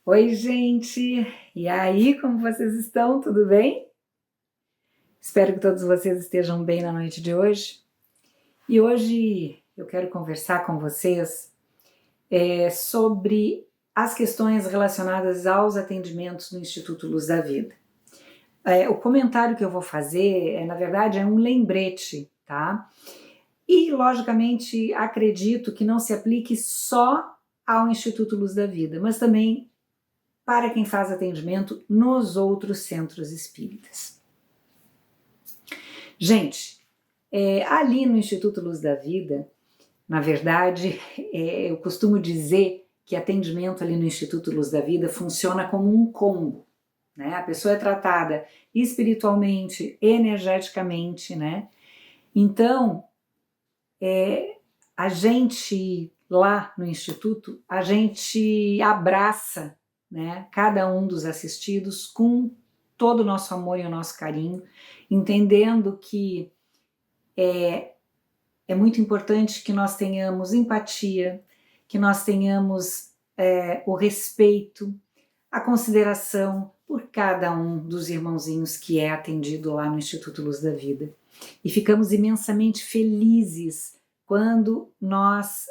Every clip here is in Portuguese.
Oi, gente! E aí, como vocês estão? Tudo bem? Espero que todos vocês estejam bem na noite de hoje. E hoje eu quero conversar com vocês sobre as questões relacionadas aos atendimentos no Instituto Luz da Vida. O comentário que eu vou fazer, na verdade, é um lembrete, tá? E, logicamente, acredito que não se aplique só ao Instituto Luz da Vida, mas também para quem faz atendimento nos outros centros espíritas. Gente, ali no Instituto Luz da Vida, na verdade, eu costumo dizer que atendimento ali no Instituto Luz da Vida funciona como um combo, né? A pessoa é tratada espiritualmente, energeticamente, né? Então, a gente lá no Instituto, a gente abraça, né, cada um dos assistidos com todo o nosso amor e o nosso carinho, entendendo que é muito importante que nós tenhamos empatia, que nós tenhamos o respeito, a consideração por cada um dos irmãozinhos que é atendido lá no Instituto Luz da Vida. E ficamos imensamente felizes quando nós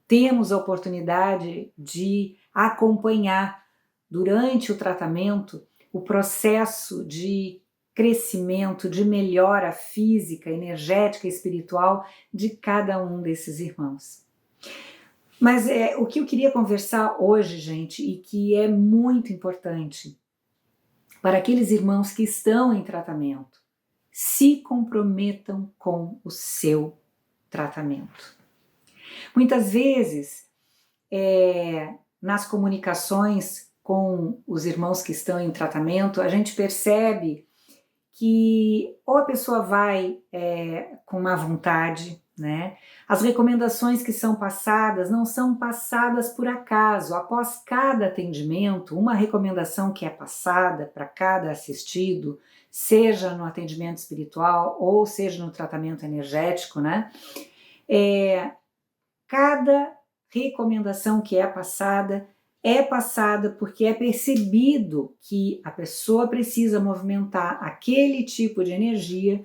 temos a oportunidade de acompanhar durante o tratamento o processo de crescimento, de melhora física, energética e espiritual de cada um desses irmãos. Mas o que eu queria conversar hoje, gente, e que é muito importante para aqueles irmãos que estão em tratamento, se comprometam com o seu tratamento. Muitas vezes, nas comunicações com os irmãos que estão em tratamento, a gente percebe que ou a pessoa vai com má vontade, né? As recomendações que são passadas não são passadas por acaso. Após cada atendimento, uma recomendação que é passada para cada assistido, seja no atendimento espiritual ou seja no tratamento energético, né? Cada recomendação que é passada porque é percebido que a pessoa precisa movimentar aquele tipo de energia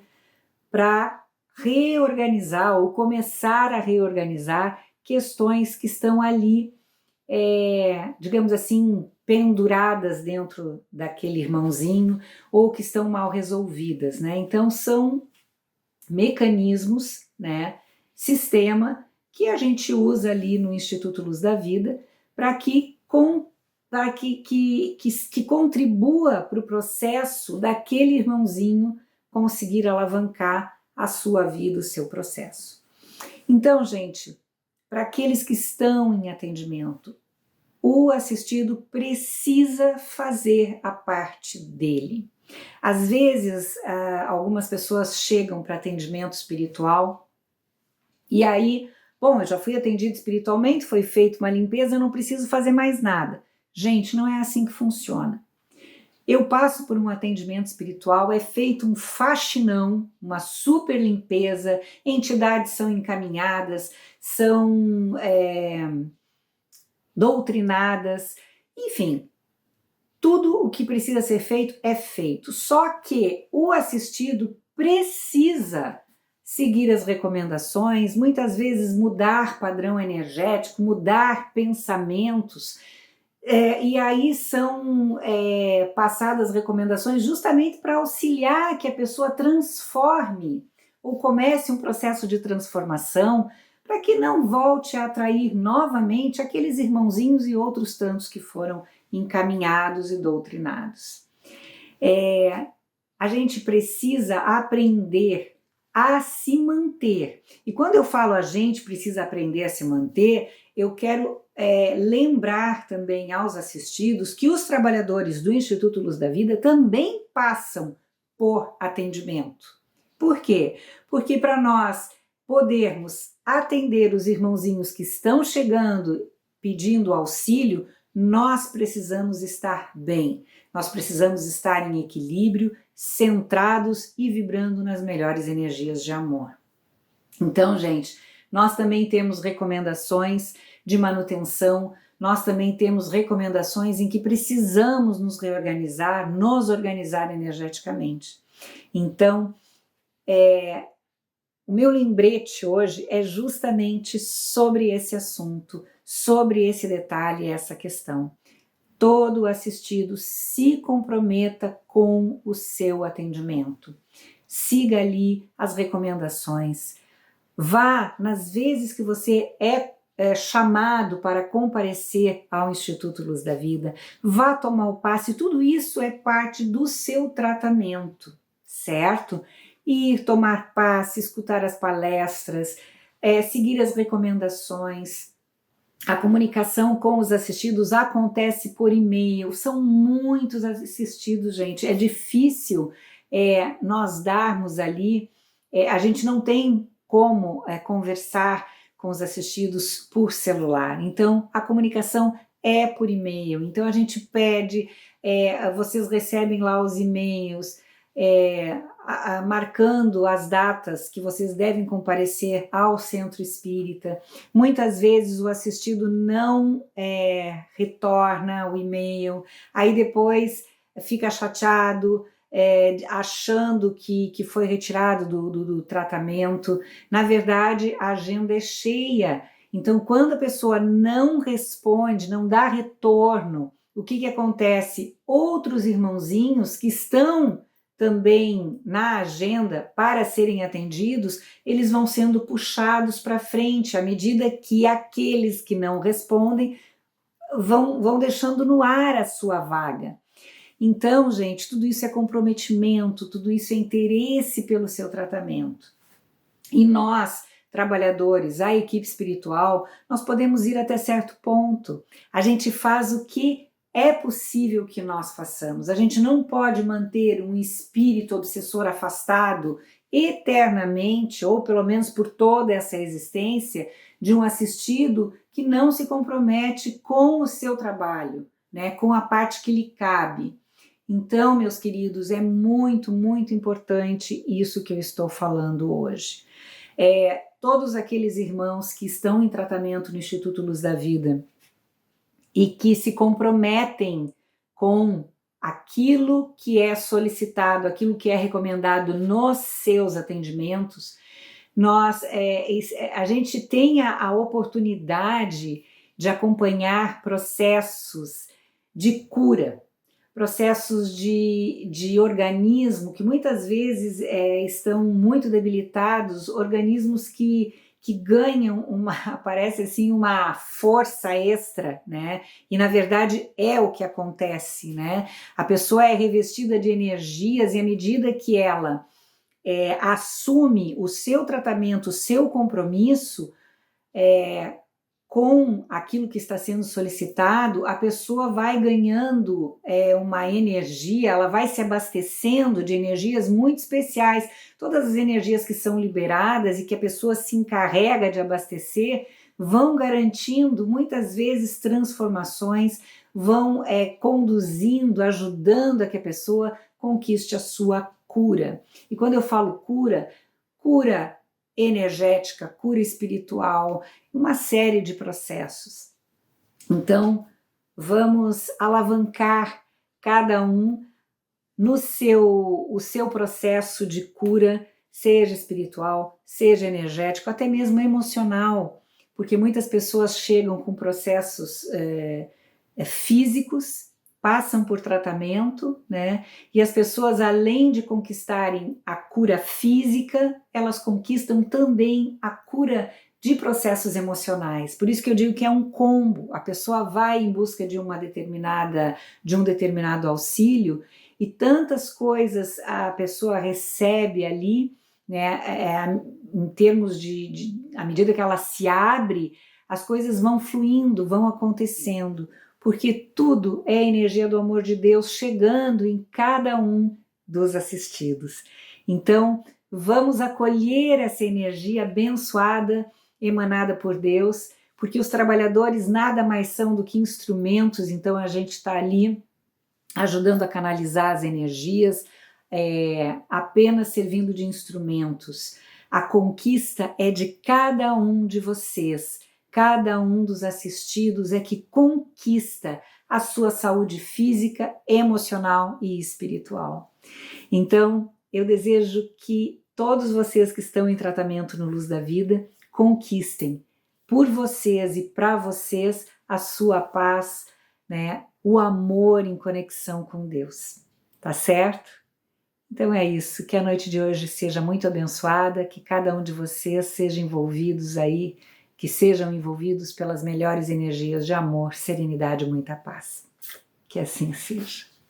para reorganizar ou começar a reorganizar questões que estão ali, digamos assim, penduradas dentro daquele irmãozinho ou que estão mal resolvidas, né? Então são mecanismos, né, sistema que a gente usa ali no Instituto Luz da Vida para que contribua para o processo daquele irmãozinho conseguir alavancar a sua vida, o seu processo. Então, gente, para aqueles que estão em atendimento, o assistido precisa fazer a parte dele. Às vezes, algumas pessoas chegam para atendimento espiritual e aí, bom, eu já fui atendido espiritualmente, foi feita uma limpeza, eu não preciso fazer mais nada. Gente, não é assim que funciona. Eu passo por um atendimento espiritual, é feito um faxinão, uma super limpeza, entidades são encaminhadas, são doutrinadas, enfim, tudo o que precisa ser feito é feito. Só que o assistido precisa seguir as recomendações, muitas vezes mudar padrão energético, mudar pensamentos, e aí são passadas recomendações justamente para auxiliar que a pessoa transforme ou comece um processo de transformação para que não volte a atrair novamente aqueles irmãozinhos e outros tantos que foram encaminhados e doutrinados. A gente precisa aprender a se manter. E quando eu falo a gente precisa aprender a se manter, eu quero lembrar também aos assistidos que os trabalhadores do Instituto Luz da Vida também passam por atendimento. Por quê? Porque para nós podermos atender os irmãozinhos que estão chegando pedindo auxílio, nós precisamos estar bem, nós precisamos estar em equilíbrio, centrados e vibrando nas melhores energias de amor. Então, gente, nós também temos recomendações de manutenção nós também temos recomendações em que precisamos nos reorganizar, nos organizar energeticamente. Então, o meu lembrete hoje é justamente sobre esse assunto, sobre esse detalhe, essa questão. Todo assistido se comprometa com o seu atendimento. Siga ali as recomendações. Vá nas vezes que você é chamado para comparecer ao Instituto Luz da Vida. Vá tomar o passe. Tudo isso é parte do seu tratamento, certo? Ir tomar passe, escutar as palestras, seguir as recomendações. A comunicação com os assistidos acontece por e-mail, são muitos assistidos, gente, é difícil nós darmos ali, a gente não tem como conversar com os assistidos por celular, então a comunicação é por e-mail, então a gente pede, vocês recebem lá os e-mails, marcando as datas que vocês devem comparecer ao centro espírita. Muitas vezes o assistido não retorna o e-mail, aí depois fica chateado, achando que foi retirado do tratamento. Na verdade, a agenda é cheia, então quando a pessoa não responde, não dá retorno, o que acontece? Outros irmãozinhos que estão também na agenda para serem atendidos, eles vão sendo puxados para frente à medida que aqueles que não respondem vão deixando no ar a sua vaga. Então, gente, tudo isso é comprometimento, tudo isso é interesse pelo seu tratamento. E nós, trabalhadores, a equipe espiritual, nós podemos ir até certo ponto. A gente faz o que é possível que nós façamos. A gente não pode manter um espírito obsessor afastado eternamente, ou pelo menos por toda essa existência, de um assistido que não se compromete com o seu trabalho, né, com a parte que lhe cabe. Então, meus queridos, é muito, muito importante isso que eu estou falando hoje. Todos aqueles irmãos que estão em tratamento no Instituto Luz da Vida e que se comprometem com aquilo que é solicitado, aquilo que é recomendado nos seus atendimentos, a gente tem a oportunidade de acompanhar processos de cura, processos de organismo que muitas vezes estão muito debilitados, organismos que ganham parece assim, uma força extra, né? E na verdade é o que acontece, né? A pessoa é revestida de energias e à medida que ela assume o seu tratamento, o seu compromisso, com aquilo que está sendo solicitado, a pessoa vai ganhando uma energia, ela vai se abastecendo de energias muito especiais. Todas as energias que são liberadas e que a pessoa se encarrega de abastecer vão garantindo muitas vezes transformações, vão conduzindo, ajudando a que a pessoa conquiste a sua cura. E quando eu falo cura energética, cura espiritual, uma série de processos. Então, vamos alavancar cada um no o seu processo de cura, seja espiritual, seja energético, até mesmo emocional, porque muitas pessoas chegam com processos físicos, passam por tratamento, né? E as pessoas, além de conquistarem a cura física, elas conquistam também a cura de processos emocionais. Por isso que eu digo que é um combo. A pessoa vai em busca de um determinado auxílio e tantas coisas a pessoa recebe ali, né? Em termos à medida que ela se abre, as coisas vão fluindo, vão acontecendo, porque tudo é a energia do amor de Deus chegando em cada um dos assistidos. Então, vamos acolher essa energia abençoada, emanada por Deus, porque os trabalhadores nada mais são do que instrumentos, então a gente está ali ajudando a canalizar as energias, apenas servindo de instrumentos. A conquista é de cada um de vocês. cada um dos assistidos é que conquista a sua saúde física, emocional e espiritual. Então, eu desejo que todos vocês que estão em tratamento no Luz da Vida conquistem por vocês e para vocês a sua paz, né? O amor em conexão com Deus. Tá certo? Então é isso, que a noite de hoje seja muito abençoada, que cada um de vocês seja envolvidos aí, que sejam envolvidos pelas melhores energias de amor, serenidade e muita paz. Que assim seja.